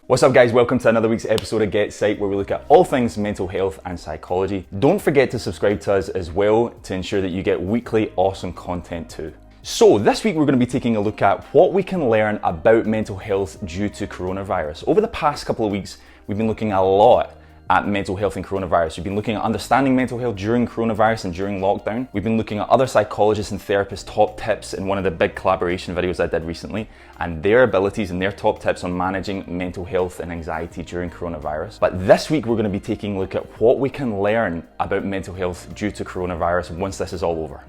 What's up guys, welcome to another week's episode of GetPsyched, where we look at all things mental health and psychology. Don't forget to subscribe to us as well to ensure that you get weekly awesome content too. So this week we're going to be taking a look at what we can learn about mental health due to coronavirus. Over the past couple of weeks, we've been looking a lot at mental health and coronavirus. We've been looking at understanding mental health during coronavirus and during lockdown. We've been looking at other psychologists and therapists' top tips in one of the big collaboration videos I did recently, and their abilities and their top tips on managing mental health and anxiety during coronavirus. But this week we're going to be taking a look at what we can learn about mental health due to coronavirus once this is all over.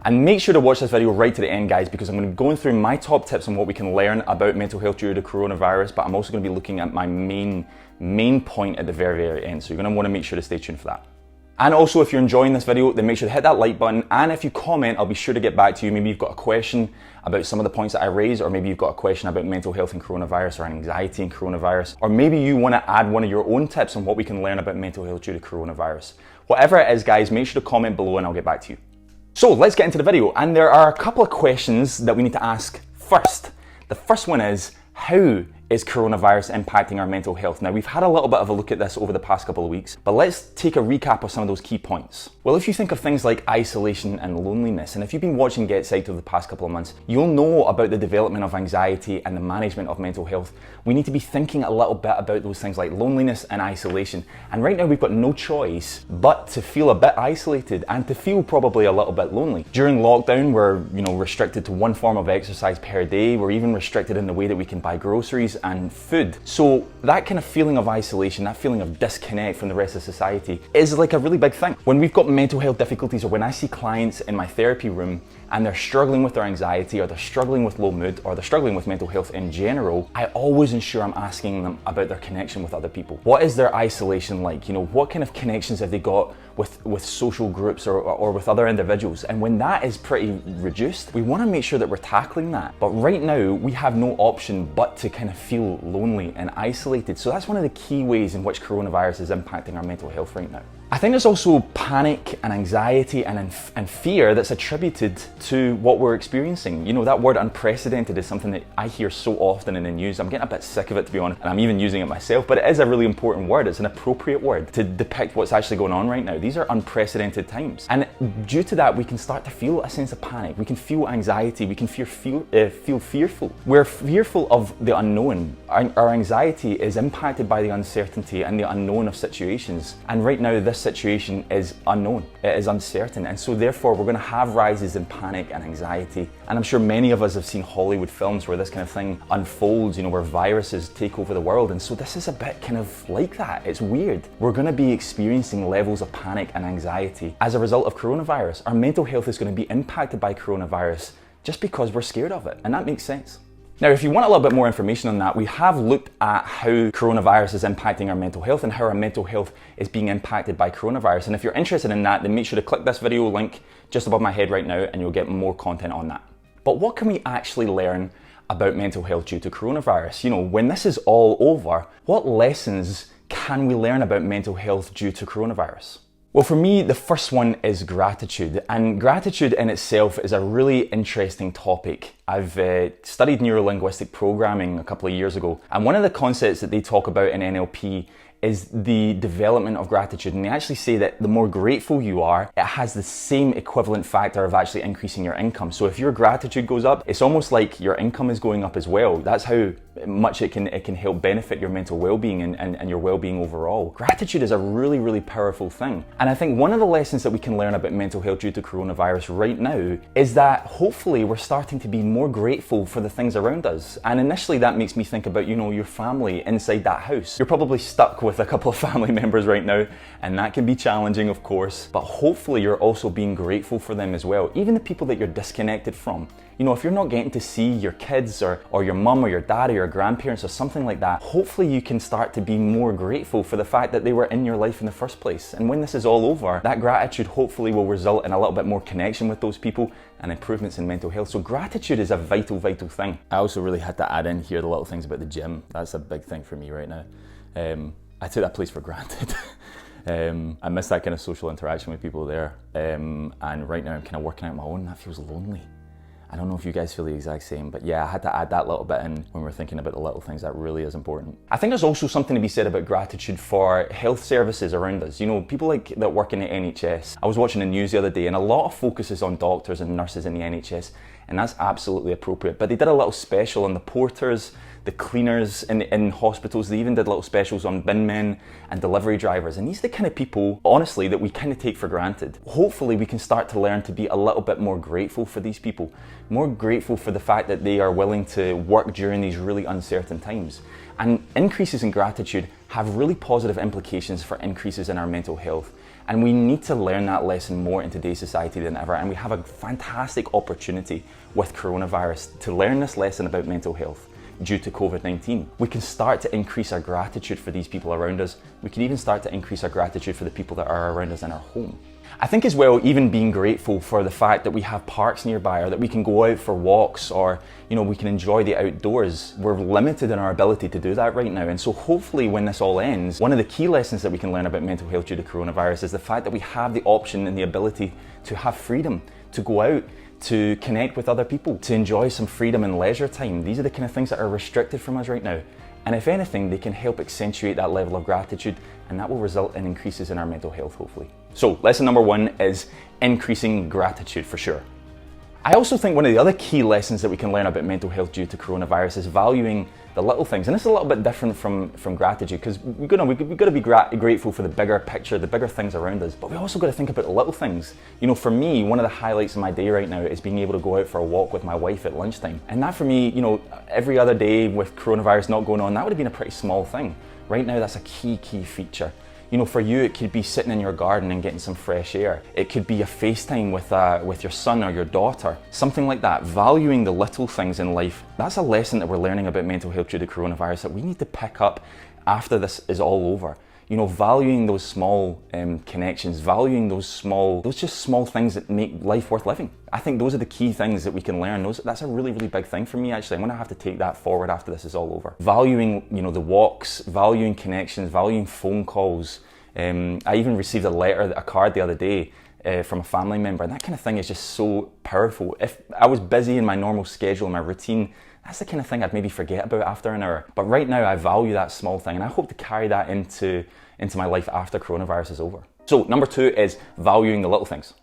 And make sure to watch this video right to the end, guys, because I'm going to be going through my top tips on what we can learn about mental health due to coronavirus, but I'm also going to be looking at my main point at the very end. So you're going to want to make sure to stay tuned for that. And also, if you're enjoying this video, then make sure to hit that like button. And if you comment, I'll be sure to get back to you. Maybe you've got a question about some of the points that I raised, or maybe you've got a question about mental health and coronavirus or anxiety and coronavirus, or maybe you want to add one of your own tips on what we can learn about mental health due to coronavirus. Whatever it is, guys, make sure to comment below and I'll get back to you. So let's get into the video, and there are a couple of questions that we need to ask first. The first one is, how is coronavirus impacting our mental health? Now, we've had a little bit of a look at this over the past couple of weeks, but let's take a recap of some of those key points. Well, if you think of things like isolation and loneliness, and if you've been watching GetPsyched over the past couple of months, you'll know about the development of anxiety and the management of mental health. We need to be thinking a little bit about those things like loneliness and isolation. And right now we've got no choice but to feel a bit isolated and to feel probably a little bit lonely. During lockdown, we're restricted to one form of exercise per day. We're even restricted in the way that we can buy groceries and food. So that kind of feeling of isolation, that feeling of disconnect from the rest of society is like a really big thing. When we've got mental health difficulties, or when I see clients in my therapy room and they're struggling with their anxiety, or they're struggling with low mood, or they're struggling with mental health in general, I always ensure I'm asking them about their connection with other people. What is their isolation like? What kind of connections have they got with social groups or with other individuals? And when that is pretty reduced, we want to make sure that we're tackling that. But right now, we have no option but to kind of feel lonely and isolated. So that's one of the key ways in which coronavirus is impacting our mental health right now. I think there's also panic and anxiety and fear that's attributed to what we're experiencing. That word unprecedented is something that I hear so often in the news. I'm getting a bit sick of it, to be honest, and I'm even using it myself, but it is a really important word. It's an appropriate word to depict what's actually going on right now. These are unprecedented times. And due to that, we can start to feel a sense of panic. We can feel anxiety. We can feel fearful. We're fearful of the unknown. Our anxiety is impacted by the uncertainty and the unknown of situations. And right now, this situation is unknown, it is uncertain, and so therefore we're going to have rises in panic and anxiety. And I'm sure many of us have seen Hollywood films where this kind of thing unfolds, where viruses take over the world, and so this is a bit kind of like that. It's weird. We're going to be experiencing levels of panic and anxiety as a result of coronavirus. Our mental health is going to be impacted by coronavirus just because we're scared of it, and that makes sense. Now, if you want a little bit more information on that, we have looked at how coronavirus is impacting our mental health and how our mental health is being impacted by coronavirus. And if you're interested in that, then make sure to click this video link just above my head right now and you'll get more content on that. But what can we actually learn about mental health due to coronavirus? When this is all over, what lessons can we learn about mental health due to coronavirus? Well, for me, the first one is gratitude. And gratitude in itself is a really interesting topic. I've studied neuro-linguistic programming a couple of years ago. And one of the concepts that they talk about in NLP is the development of gratitude. And they actually say that the more grateful you are, it has the same equivalent factor of actually increasing your income. So if your gratitude goes up, it's almost like your income is going up as well. That's how much it can help benefit your mental well-being and your well-being overall. Gratitude is a really, really powerful thing. And I think one of the lessons that we can learn about mental health due to coronavirus right now is that hopefully we're starting to be more grateful for the things around us. And initially that makes me think about, your family inside that house. You're probably stuck with a couple of family members right now, and that can be challenging, of course, but hopefully you're also being grateful for them as well. Even the people that you're disconnected from. If you're not getting to see your kids or your mum or your dad or your grandparents or something like that, hopefully you can start to be more grateful for the fact that they were in your life in the first place. And when this is all over, that gratitude hopefully will result in a little bit more connection with those people and improvements in mental health. So gratitude is a vital, vital thing. I also really had to add in here the little things about the gym. That's a big thing for me right now. I took that place for granted. I miss that kind of social interaction with people there. And right now I'm kind of working out my own, and that feels lonely. I don't know if you guys feel the exact same, but yeah, I had to add that little bit in when we're thinking about the little things. That really is important. I think there's also something to be said about gratitude for health services around us. You know, people like that work in the NHS. I was watching the news the other day and a lot of focus is on doctors and nurses in the NHS, and that's absolutely appropriate. But they did a little special on the porters, the cleaners in hospitals. They even did little specials on bin men and delivery drivers. And these are the kind of people, honestly, that we kind of take for granted. Hopefully we can start to learn to be a little bit more grateful for these people, more grateful for the fact that they are willing to work during these really uncertain times. And increases in gratitude have really positive implications for increases in our mental health. And we need to learn that lesson more in today's society than ever. And we have a fantastic opportunity with coronavirus to learn this lesson about mental health due to COVID-19. We can start to increase our gratitude for these people around us. We can even start to increase our gratitude for the people that are around us in our home. I think as well, even being grateful for the fact that we have parks nearby, or that we can go out for walks, or we can enjoy the outdoors. We're limited in our ability to do that right now. And so hopefully when this all ends, one of the key lessons that we can learn about mental health due to coronavirus is the fact that we have the option and the ability to have freedom, to go out, to connect with other people, to enjoy some freedom and leisure time. These are the kind of things that are restricted from us right now. And if anything, they can help accentuate that level of gratitude, and that will result in increases in our mental health, hopefully. So lesson number one is increasing gratitude for sure. I also think one of the other key lessons that we can learn about mental health due to coronavirus is valuing the little things. And this is a little bit different from gratitude, because we've got to be grateful for the bigger picture, the bigger things around us, but we also got to think about the little things. For me, one of the highlights of my day right now is being able to go out for a walk with my wife at lunchtime. And that for me, every other day with coronavirus not going on, that would have been a pretty small thing. Right now, that's a key feature. For you, it could be sitting in your garden and getting some fresh air. It could be a FaceTime with your son or your daughter, something like that. Valuing the little things in life. That's a lesson that we're learning about mental health due to coronavirus that we need to pick up after this is all over. Valuing those small connections, valuing those just small things that make life worth living. I think those are the key things that we can learn. That's a really, really big thing for me, actually. I'm gonna have to take that forward after this is all over. Valuing, the walks, valuing connections, valuing phone calls. I even received a card the other day from a family member, and that kind of thing is just so powerful. If I was busy in my normal schedule, my routine, that's the kind of thing I'd maybe forget about after an hour. But right now I value that small thing, and I hope to carry that into my life after coronavirus is over. So number two is valuing the little things.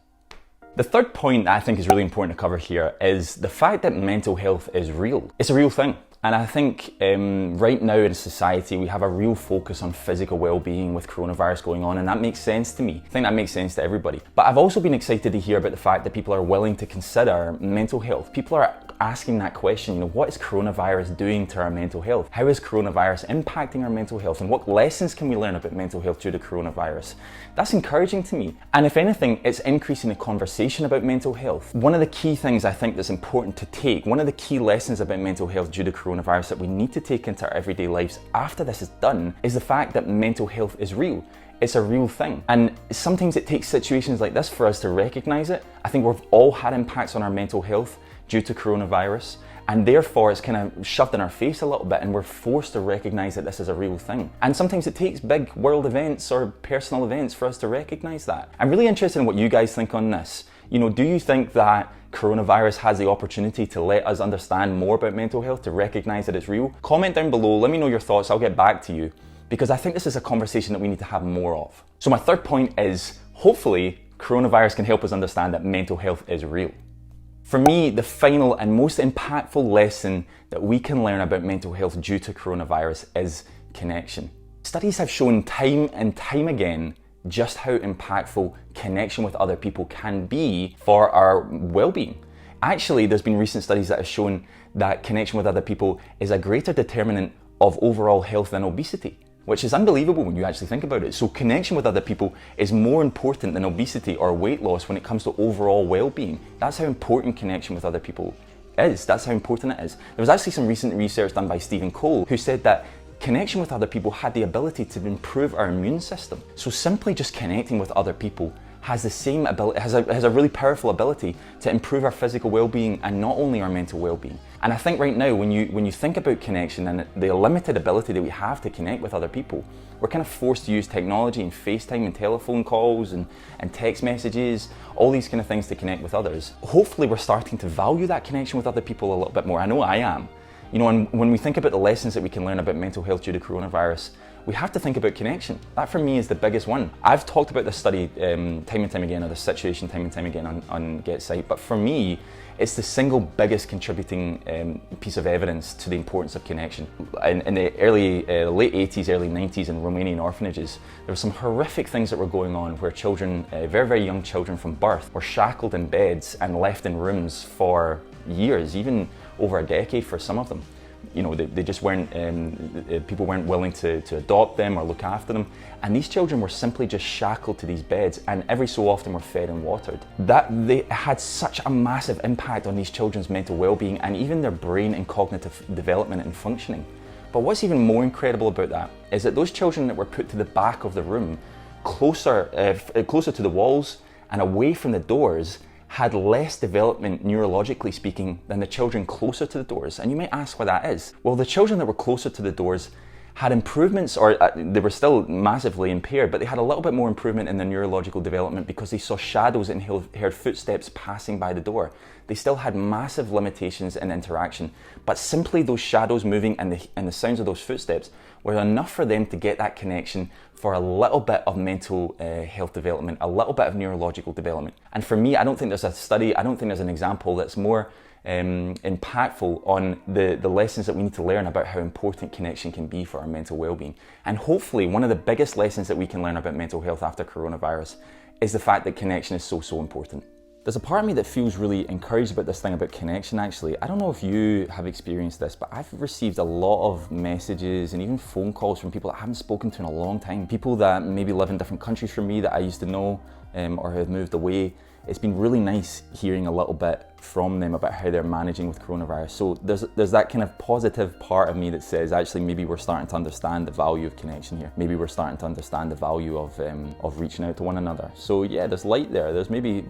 The third point that I think is really important to cover here is the fact that mental health is real. It's a real thing. And I think right now in society, we have a real focus on physical well-being with coronavirus going on, and that makes sense to me. I think that makes sense to everybody. But I've also been excited to hear about the fact that people are willing to consider mental health. People are asking that question, what is coronavirus doing to our mental health? How is coronavirus impacting our mental health? And what lessons can we learn about mental health due to coronavirus? That's encouraging to me. And if anything, it's increasing the conversation about mental health. One of the key things I think that's important to take, one of the key lessons about mental health due to coronavirus that we need to take into our everyday lives after this is done is the fact that mental health is real. It's a real thing. And sometimes it takes situations like this for us to recognize it. I think we've all had impacts on our mental health due to coronavirus, and therefore it's kind of shoved in our face a little bit, and we're forced to recognize that this is a real thing. And sometimes it takes big world events or personal events for us to recognize that. I'm really interested in what you guys think on this. Do you think that coronavirus has the opportunity to let us understand more about mental health, to recognize that it's real? Comment down below, let me know your thoughts, I'll get back to you, because I think this is a conversation that we need to have more of. So my third point is, hopefully, coronavirus can help us understand that mental health is real. For me, the final and most impactful lesson that we can learn about mental health due to coronavirus is connection. Studies have shown time and time again just how impactful connection with other people can be for our well-being. Actually, there's been recent studies that have shown that connection with other people is a greater determinant of overall health than obesity, which is unbelievable when you actually think about it. So connection with other people is more important than obesity or weight loss when it comes to overall well-being. That's how important connection with other people is. That's how important it is. There was actually some recent research done by Stephen Cole who said that connection with other people had the ability to improve our immune system. So simply just connecting with other people has the same ability, has a really powerful ability to improve our physical well-being and not only our mental well-being. And I think right now, when you think about connection and the limited ability that we have to connect with other people, we're kind of forced to use technology and FaceTime and telephone calls and text messages, all these kind of things to connect with others. Hopefully we're starting to value that connection with other people a little bit more. I know I am. You know, and when we think about the lessons that we can learn about mental health due to coronavirus, we have to think about connection. That for me is the biggest one. I've talked about this study time and time again, or this situation time and time again on GetPsyched, but for me, it's the single biggest contributing piece of evidence to the importance of connection. In the late 80s, early 90s in Romanian orphanages, there were some horrific things that were going on where children, very, very young children from birth, were shackled in beds and left in rooms for years, even over a decade for some of them. You know, they just weren't, people weren't willing to adopt them or look after them. And these children were simply just shackled to these beds and every so often were fed and watered. They had such a massive impact on these children's mental well-being and even their brain and cognitive development and functioning. But what's even more incredible about that is that those children that were put to the back of the room, closer to the walls and away from the doors, had less development neurologically speaking than the children closer to the doors. And you might ask why that is. Well, the children that were closer to the doors had improvements, or they were still massively impaired, but they had a little bit more improvement in their neurological development because they saw shadows and heard footsteps passing by the door. They still had massive limitations in interaction, but simply those shadows moving and the sounds of those footsteps were enough for them to get that connection for a little bit of mental health development, a little bit of neurological development. And for me, I don't think there's a study, I don't think there's an example that's more impactful on the lessons that we need to learn about how important connection can be for our mental well-being. And hopefully one of the biggest lessons that we can learn about mental health after coronavirus is the fact that connection is so important. There's a part of me that feels really encouraged about this thing about connection actually. I don't know if you have experienced this, but I've received a lot of messages and even phone calls from people that I haven't spoken to in a long time. People that maybe live in different countries from me that I used to know or have moved away. It's been really nice hearing a little bit from them about how they're managing with coronavirus. So there's that kind of positive part of me that says actually maybe we're starting to understand the value of connection here. Maybe we're starting to understand the value of reaching out to one another. So yeah, there's light there. There's maybe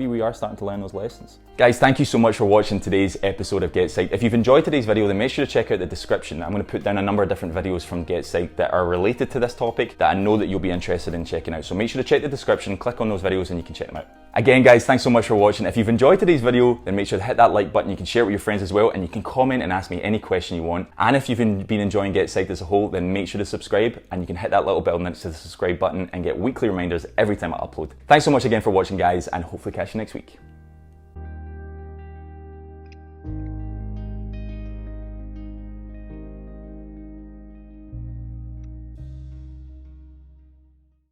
we are starting to learn those lessons. Guys, thank you so much for watching today's episode of GetPsyched. If you've enjoyed today's video, then make sure to check out the description. I'm going to put down a number of different videos from GetPsyched that are related to this topic that I know that you'll be interested in checking out. So make sure to check the description, click on those videos and you can check them out. Again guys, thanks so much for watching. If you've enjoyed today's video, then make sure to hit that like button. You can share it with your friends as well, and you can comment and ask me any question you want. And if you've been enjoying GetPsyched as a whole, then make sure to subscribe, and you can hit that little bell next to the subscribe button and get weekly reminders every time I upload. Thanks so much again for watching guys, and hopefully catch you next week.